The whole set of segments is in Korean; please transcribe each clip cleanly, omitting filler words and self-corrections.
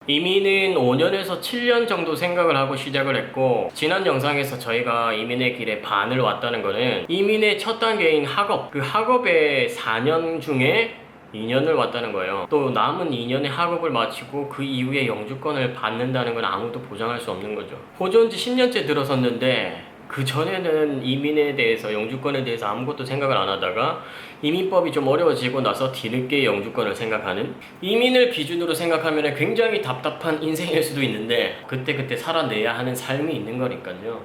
이민은 5년에서 7년 정도 생각을 하고 시작을 했고, 지난 영상에서 저희가 이민의 길에 반을 왔다는 거는 이민의 첫 단계인 학업, 그 학업의 4년 중에 2년을 왔다는 거예요. 또 남은 2년의 학업을 마치고 그 이후에 영주권을 받는다는 건 아무도 보장할 수 없는 거죠. 호주 온 지 10년째 들어섰는데 그 전에는 이민에 대해서, 영주권에 대해서 아무것도 생각을 안 하다가 이민법이 좀 어려워지고 나서 뒤늦게 영주권을 생각하는, 이민을 기준으로 생각하면 굉장히 답답한 인생일 수도 있는데 그때그때 살아내야 하는 삶이 있는 거니까요.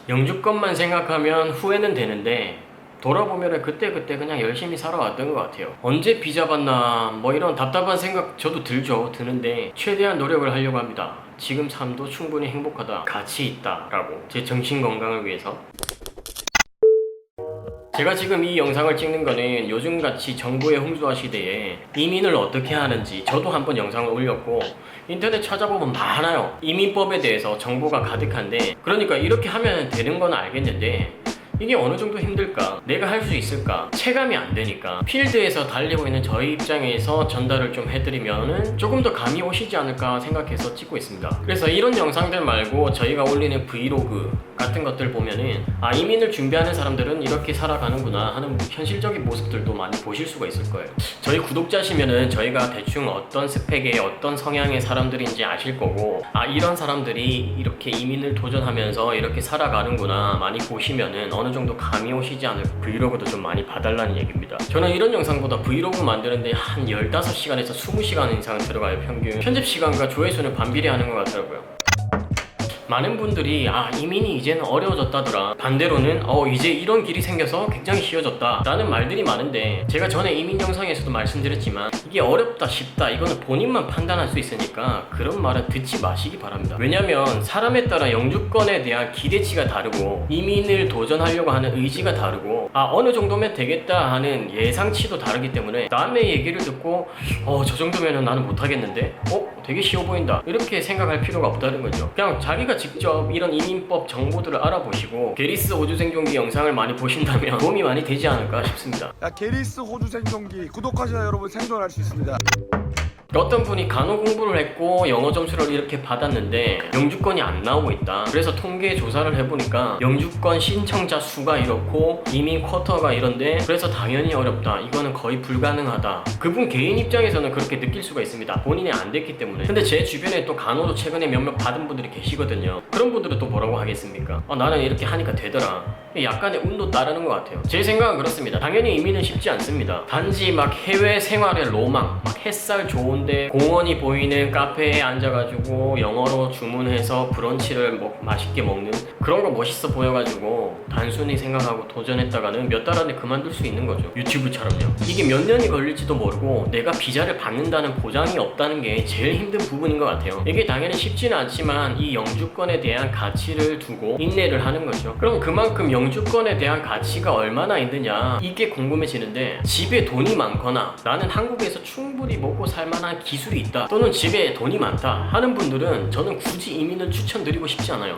영주권만 생각하면 후회는 되는데 돌아보면 그때그때 그냥 열심히 살아왔던 것 같아요. 언제 비자 받나 뭐 이런 답답한 생각 저도 드는데 최대한 노력을 하려고 합니다. 지금 삶도 충분히 행복하다, 가치 있다 라고, 제 정신 건강을 위해서. 제가 지금 이 영상을 찍는 거는 요즘같이 정보의 홍수화 시대에 이민을 어떻게 하는지 저도 한번 영상을 올렸고, 인터넷 찾아보면 많아요. 이민법에 대해서 정보가 가득한데, 그러니까 이렇게 하면 되는 건 알겠는데 이게 어느 정도 힘들까? 내가 할 수 있을까? 체감이 안 되니까 필드에서 달리고 있는 저희 입장에서 전달을 좀 해드리면은 조금 더 감이 오시지 않을까 생각해서 찍고 있습니다. 그래서 이런 영상들 말고 저희가 올리는 브이로그 같은 것들 보면은 이민을 준비하는 사람들은 이렇게 살아가는구나 하는 현실적인 모습들도 많이 보실 수가 있을 거예요. 저희 구독자시면은 저희가 대충 어떤 스펙의 어떤 성향의 사람들인지 아실 거고, 이런 사람들이 이렇게 이민을 도전하면서 이렇게 살아가는구나 많이 보시면은 어느 정도 감이 오시지 않을까. 브이로그도 좀 많이 봐달라는 얘기입니다. 저는 이런 영상보다 브이로그 만드는데 한 15시간에서 20시간 이상은 들어가요. 평균 편집 시간과 조회수는 반비례하는 것 같더라고요. 많은 분들이 이민이 이제는 어려워졌다더라, 반대로는 이제 이런 길이 생겨서 굉장히 쉬워졌다 라는 말들이 많은데, 제가 전에 이민 영상에서도 말씀드렸지만 이게 어렵다 쉽다 이거는 본인만 판단할 수 있으니까 그런 말은 듣지 마시기 바랍니다. 왜냐면 사람에 따라 영주권에 대한 기대치가 다르고 이민을 도전하려고 하는 의지가 다르고 어느 정도면 되겠다 하는 예상치도 다르기 때문에 남의 얘기를 듣고 저 정도면 나는 못하겠는데 되게 쉬워 보인다 이렇게 생각할 필요가 없다는 거죠. 그냥 자기가 직접 이런 이민법 정보들을 알아보시고 게리스 호주 생존기 영상을 많이 보신다면 도움이 많이 되지 않을까 싶습니다. 게리스 호주 생존기 구독하셔야 여러분 생존할 수 있습니다. 어떤 분이 간호 공부를 했고 영어 점수를 이렇게 받았는데 영주권이 안 나오고 있다. 그래서 통계 조사를 해보니까 영주권 신청자 수가 이렇고 이민 쿼터가 이런데, 그래서 당연히 어렵다, 이거는 거의 불가능하다. 그분 개인 입장에서는 그렇게 느낄 수가 있습니다. 본인이 안 됐기 때문에. 근데 제 주변에 또 간호도 최근에 몇몇 받은 분들이 계시거든요. 그런 분들은 또 뭐라고 하겠습니까? 나는 이렇게 하니까 되더라. 약간의 운도 따르는 것 같아요. 제 생각은 그렇습니다. 당연히 이민은 쉽지 않습니다. 단지 막 해외 생활의 로망, 막 햇살 좋은데 공원이 보이는 카페에 앉아가지고 영어로 주문해서 브런치를 맛있게 먹는 그런 거 멋있어 보여가지고 단순히 생각하고 도전했다가는 몇 달 안에 그만둘 수 있는 거죠. 유튜브처럼요. 이게 몇 년이 걸릴지도 모르고 내가 비자를 받는다는 보장이 없다는 게 제일 힘든 부분인 것 같아요. 이게 당연히 쉽지는 않지만 이 영주권에 대한 가치를 두고 인내를 하는 거죠. 그럼 그만큼 영주권에 대한 가치가 얼마나 있느냐 이게 궁금해지는데, 집에 돈이 많거나 나는 한국에서 충분히 먹고 살만한 기술이 있다, 또는 집에 돈이 많다 하는 분들은 저는 굳이 이민을 추천드리고 싶지 않아요.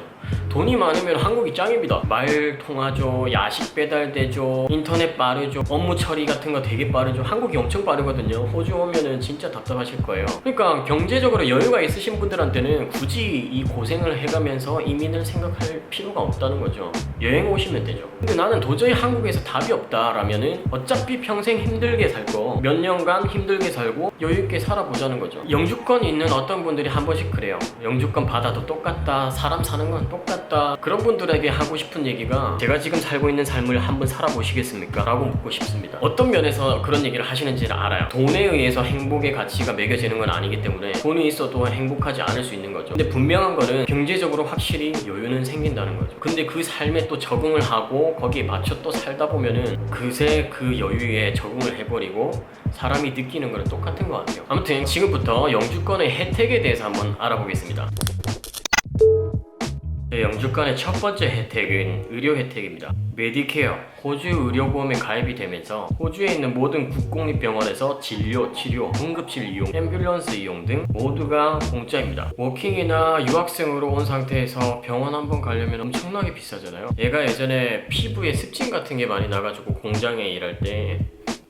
돈이 많으면 한국이 짱입니다. 말 통하죠, 야식 배달되죠, 인터넷 빠르죠, 업무 처리 같은 거 되게 빠르죠. 한국이 엄청 빠르거든요. 호주 오면은 진짜 답답하실 거예요. 그러니까 경제적으로 여유가 있으신 분들한테는 굳이 이 고생을 해가면서 이민을 생각할 필요가 없다는 거죠. 여행 오시면 되죠. 근데 나는 도저히 한국에서 답이 없다라면은 어차피 평생 힘들게 살 거 몇 년간 힘들게 살고 여유있게 살아보자는 거죠. 영주권 있는 어떤 분들이 한 번씩 그래요. 영주권 받아도 똑같다, 사람 사는 건 똑같다. 그런 분들에게 하고 싶은 얘기가, 제가 지금 살고 있는 삶을 한번 살아보시겠습니까? 라고 묻고 싶습니다. 어떤 면에서 그런 얘기를 하시는지를 알아요. 돈에 의해서 행복의 가치가 매겨지는 건 아니기 때문에 돈이 있어도 행복하지 않을 수 있는 거죠. 근데 분명한 거는 경제적으로 확실히 여유는 생긴다는 거죠. 근데 그 삶에 또 적응을 하고 거기에 맞춰 또 살다 보면은 그새 그 여유에 적응을 해버리고 사람이 느끼는 거는 똑같은 것 같아요. 아무튼 지금부터 영주권의 혜택에 대해서 한번 알아보겠습니다. 영주권의 첫 번째 혜택은 의료 혜택입니다. 메디케어, 호주 의료보험에 가입이 되면서 호주에 있는 모든 국공립병원에서 진료, 치료, 응급실 이용, 앰뷸런스 이용 등 모두가 공짜입니다. 워킹이나 유학생으로 온 상태에서 병원 한번 가려면 엄청나게 비싸잖아요. 얘가 예전에 피부에 습진 같은 게 많이 나가지고 공장에 일할 때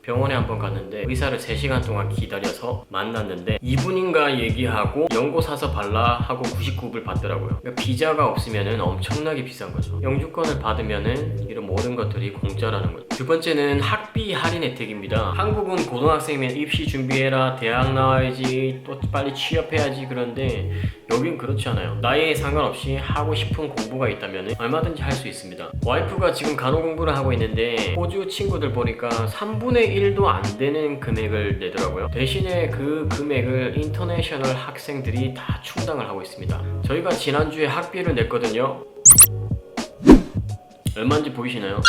병원에 한번 갔는데 의사를 3시간 동안 기다려서 만났는데 이분인가 얘기하고 연고 사서 발라 하고 99불 받더라고요. 그러니까 비자가 없으면은 엄청나게 비싼 거죠. 영주권을 받으면은 이런 모든 것들이 공짜라는 거죠. 두 번째는 학비 할인 혜택입니다. 한국은 고등학생이면 입시 준비해라, 대학 나와야지, 또 빨리 취업해야지. 그런데 여긴 그렇지 않아요. 나이에 상관없이 하고 싶은 공부가 있다면 얼마든지 할 수 있습니다. 와이프가 지금 간호 공부를 하고 있는데 호주 친구들 보니까 3분의 1도 안 되는 금액을 내더라고요. 대신에 그 금액을 인터내셔널 학생들이 다 충당을 하고 있습니다. 저희가 지난주에 학비를 냈거든요. 얼마인지 보이시나요?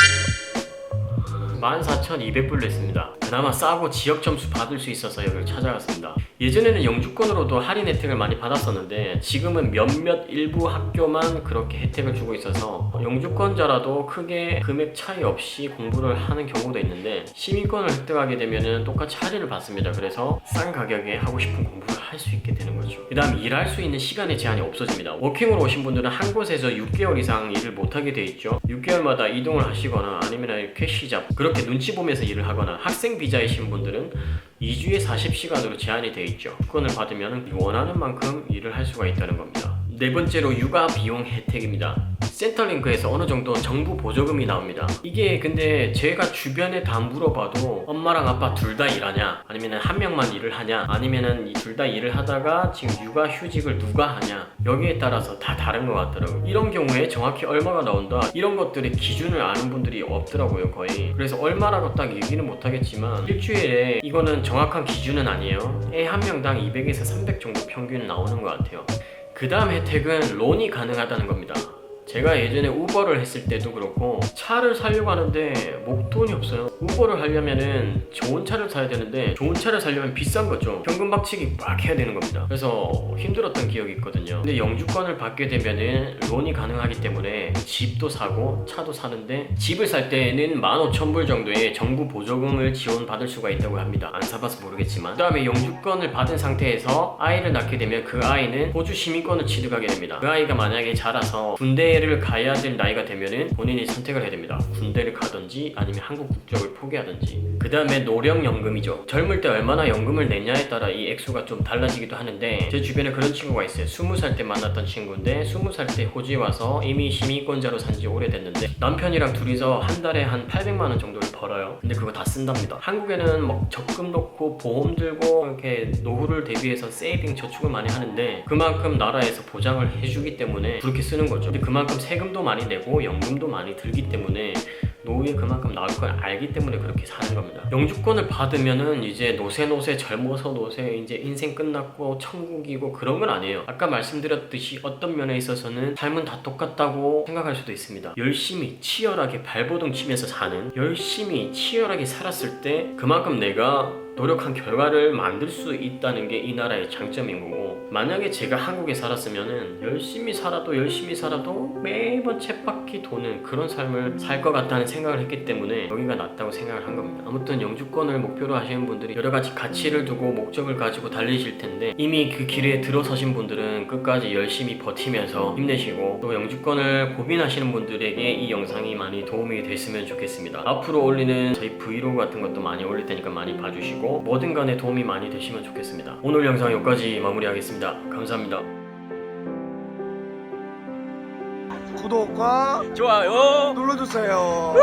14,200불 냈습니다. 그나마 싸고 지역 점수 받을 수 있어서 여기를 찾아갔습니다. 예전에는 영주권으로도 할인 혜택을 많이 받았었는데 지금은 몇몇 일부 학교만 그렇게 혜택을 주고 있어서 영주권자라도 크게 금액 차이 없이 공부를 하는 경우도 있는데 시민권을 획득하게 되면 똑같이 할인을 받습니다. 그래서 싼 가격에 하고 싶은 공부를 할 수 있게 되는 거죠. 그 다음 일할 수 있는 시간의 제한이 없어집니다. 워킹으로 오신 분들은 한 곳에서 6개월 이상 일을 못하게 돼 있죠. 6개월마다 이동을 하시거나 아니면 이렇게 시잡 그렇게 눈치 보면서 일을 하거나 학생 비자이신 분들은 2주에 40시간으로 제한이 돼 있죠. 특권을 받으면 원하는 만큼 일을 할 수가 있다는 겁니다. 네 번째로 육아 비용 혜택입니다. 센터링크에서 어느 정도 정부 보조금이 나옵니다. 이게 근데 제가 주변에 다 물어봐도 엄마랑 아빠 둘 다 일하냐, 아니면 한 명만 일을 하냐, 아니면은 이 둘 다 일을 하다가 지금 육아 휴직을 누가 하냐, 여기에 따라서 다 다른 것 같더라고요. 이런 경우에 정확히 얼마가 나온다, 이런 것들의 기준을 아는 분들이 없더라고요, 거의. 그래서 얼마라고 딱 얘기는 못하겠지만 일주일에 이거는 정확한 기준은 아니에요. 애 한 명당 200에서 300 정도 평균 나오는 것 같아요. 그 다음 혜택은 론이 가능하다는 겁니다. 제가 예전에 우버를 했을 때도 그렇고 차를 사려고 하는데 목돈이 없어요. 우버를 하려면은 좋은 차를 사야 되는데 좋은 차를 사려면 비싼 거죠. 현금 박치기 막 해야 되는 겁니다. 그래서 힘들었던 기억이 있거든요. 근데 영주권을 받게 되면은 론이 가능하기 때문에 집도 사고 차도 사는데 집을 살 때는 15,000불 정도의 정부 보조금을 지원받을 수가 있다고 합니다. 안 사봐서 모르겠지만. 그 다음에 영주권을 받은 상태에서 아이를 낳게 되면 그 아이는 호주 시민권을 취득하게 됩니다. 그 아이가 만약에 자라서 군대를 가야 될 나이가 되면은 본인이 선택을 해야 됩니다. 군대를 가든지 아니면 한국 국적을 포기하든지. 그 다음에 노령연금이죠. 젊을 때 얼마나 연금을 내냐에 따라 이 액수가 좀 달라지기도 하는데 제 주변에 그런 친구가 있어요. 20살 때 만났던 친구인데 20살 때 호주에 와서 이미 시민권자로 산지 오래됐는데 남편이랑 둘이서 한 달에 한 800만원 정도를 벌어요. 근데 그거 다 쓴답니다. 한국에는 막 적금 넣고 보험 들고 이렇게 노후를 대비해서 세이빙 저축을 많이 하는데 그만큼 나라에서 보장을 해주기 때문에 그렇게 쓰는 거죠. 근데 그만큼 세금도 많이 내고 연금도 많이 들기 때문에 노후에 그만큼 나올 걸 알기 때문에 그렇게 사는 겁니다. 영주권을 받으면은 이제 노세 젊어서 노세 이제 인생 끝났고 천국이고 그런 건 아니에요. 아까 말씀드렸듯이 어떤 면에 있어서는 삶은 다 똑같다고 생각할 수도 있습니다. 열심히 치열하게 발버둥 치면서 사는, 열심히 치열하게 살았을 때 그만큼 내가 노력한 결과를 만들 수 있다는 게 이 나라의 장점인 거고, 만약에 제가 한국에 살았으면은 열심히 살아도 매번 쳇바퀴 도는 그런 삶을 살 것 같다는 생각을 했기 때문에 여기가 낫다고 생각을 한 겁니다. 아무튼 영주권을 목표로 하시는 분들이 여러 가지 가치를 두고 목적을 가지고 달리실 텐데 이미 그 길에 들어서신 분들은 끝까지 열심히 버티면서 힘내시고, 또 영주권을 고민하시는 분들에게 이 영상이 많이 도움이 됐으면 좋겠습니다. 앞으로 올리는 저희 브이로그 같은 것도 많이 올릴 테니까 많이 봐주시고 뭐든 간에 도움이 많이 되시면 좋겠습니다. 오늘 영상 여기까지 마무리하겠습니다. 감사합니다. 구독과 좋아요 눌러주세요.